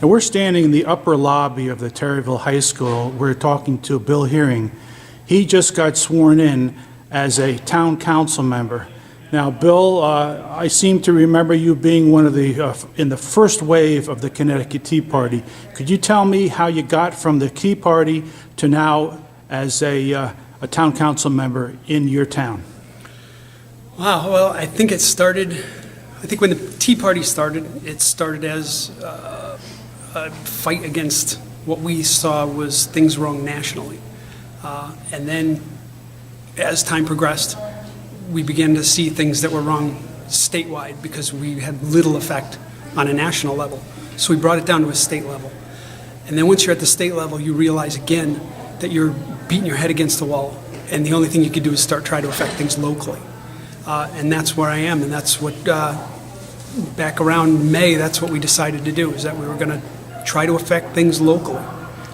And we're standing in the upper lobby of the Terryville High School. We're talking to Bill Heering. He just got sworn in as a town council member. Now, Bill, I seem to remember you being one of the, in the first wave of the Connecticut Tea Party. Could you tell me how you got from the Tea Party to now as a town council member in your town? Wow, well, I think when the Tea Party started, it started as a fight against what we saw was things wrong nationally. And then as time progressed, we began to see things that were wrong statewide because we had little effect on a national level. So we brought it down to a state level. And then once you're at the state level, you realize again that you're beating your head against the wall, and the only thing you can do is start trying to affect things locally. And that's where I am, and that's what, back around May, that's what we decided to do, is that we were going to try to affect things locally,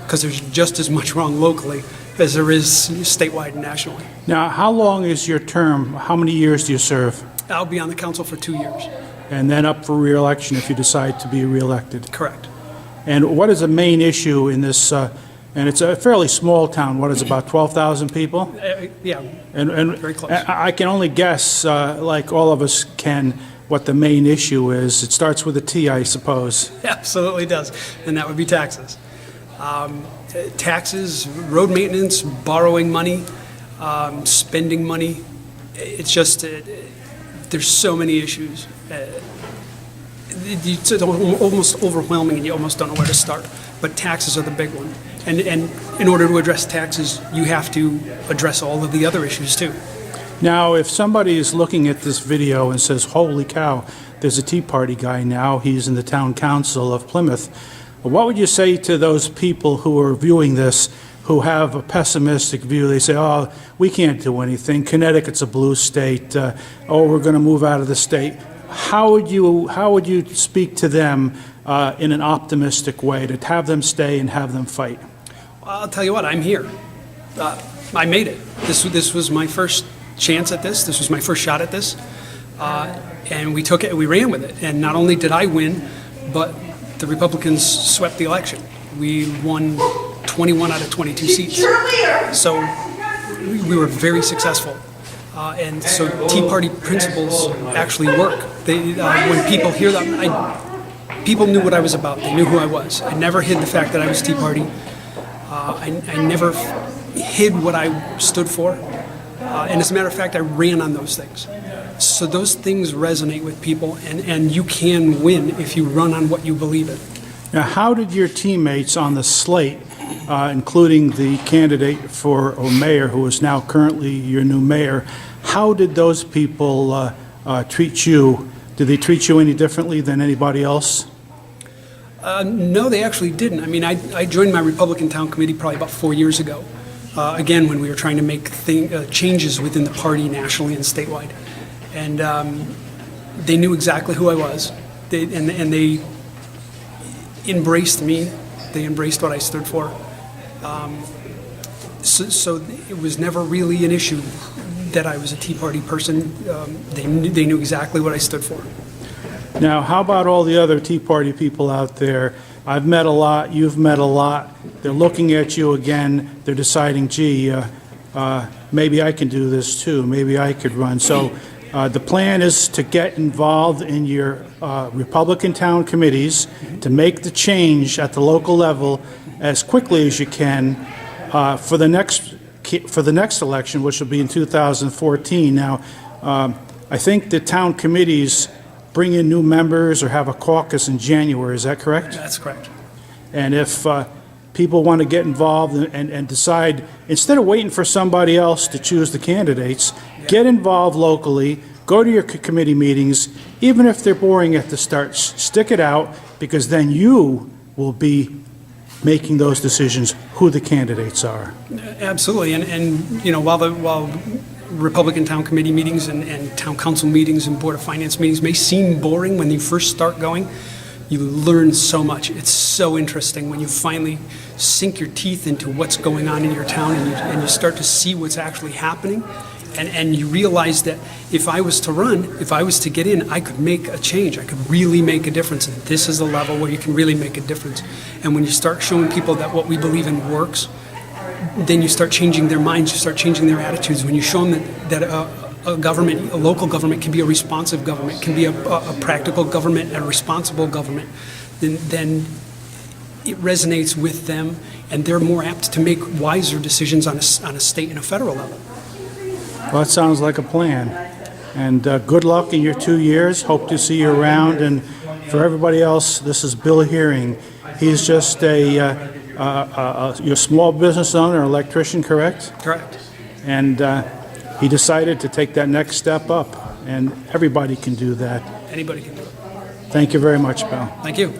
because there's just as much wrong locally as there is statewide and nationally. Now, how long is your term? How many years do you serve? I'll be on the council for 2 years. And then up for re-election if you decide to be re-elected? Correct. And what is the main issue in this, and it's a fairly small town, what is it, about 12,000 people? Yeah, And very close. I can only guess, like all of us can, what the main issue is. It starts with a T, I suppose. Absolutely does, and that would be taxes. Taxes, road maintenance, borrowing money, spending money. It's just, there's so many issues. It's almost overwhelming, and you almost don't know where to start. But taxes are the big one. And in order to address taxes, you have to address all of the other issues too. Now, if somebody is looking at this video and says, holy cow, there's a Tea Party guy now, he's in the town council of Plymouth, what would you say to those people who are viewing this who have a pessimistic view? They say, oh, we can't do anything. Connecticut's a blue state. Oh, we're going to move out of the state. How would you speak to them in an optimistic way to have them stay and have them fight? Well, I'll tell you what, I'm here. I made it. This was my first chance at this. This was my first shot at this. And we took it and we ran with it. And not only did I win, but the Republicans swept the election. We won 21 out of 22 seats. So we were very successful. And so Tea Party principles actually work. When people hear that, people knew what I was about. They knew who I was. I never hid the fact that I was Tea Party. I never hid what I stood for. And as a matter of fact, I ran on those things. So those things resonate with people, and you can win if you run on what you believe in. Now, how did your teammates on the slate, including the candidate for mayor, who is now currently your new mayor, how did those people treat you? Did they treat you any differently than anybody else? No, they actually didn't. I mean, I joined my Republican Town Committee probably about 4 years ago, again, when we were trying to make changes within the party nationally and statewide. And they knew exactly who I was, and they embraced me. They embraced what I stood for. So it was never really an issue that I was a Tea Party person. They knew exactly what I stood for. Now, how about all the other Tea Party people out there? I've met a lot, you've met a lot. They're looking at you again. They're deciding, gee, maybe I can do this too. Maybe I could run. So the plan is to get involved in your Republican town committees to make the change at the local level as quickly as you can for the next election, which will be in 2014. Now, I think the town committees bring in new members or have a caucus in January. Is that correct? That's correct. And if people want to get involved and decide, instead of waiting for somebody else to choose the candidates, get involved locally, go to your committee meetings, even if they're boring at the start, stick it out, because then you will be making those decisions who the candidates are. Absolutely, and you know, while Republican Town Committee meetings and Town Council meetings and Board of Finance meetings may seem boring when you first start going, you learn so much. It's so interesting when you finally sink your teeth into what's going on in your town and you start to see what's actually happening. And you realize that if I was to run, if I was to get in, I could make a change. I could really make a difference. And this is a level where you can really make a difference. And when you start showing people that what we believe in works, then you start changing their minds, you start changing their attitudes. When you show them that a government, a local government can be a responsive government, can be a practical government and a responsible government, then it resonates with them, and they're more apt to make wiser decisions on a state and a federal level. Well, that sounds like a plan. And good luck in your 2 years. Hope to see you around. And for everybody else, this is Bill Heering. He's just your small business owner, electrician, correct? Correct. And he decided to take that next step up. And everybody can do that. Anybody can do it. Thank you very much, Bill. Thank you.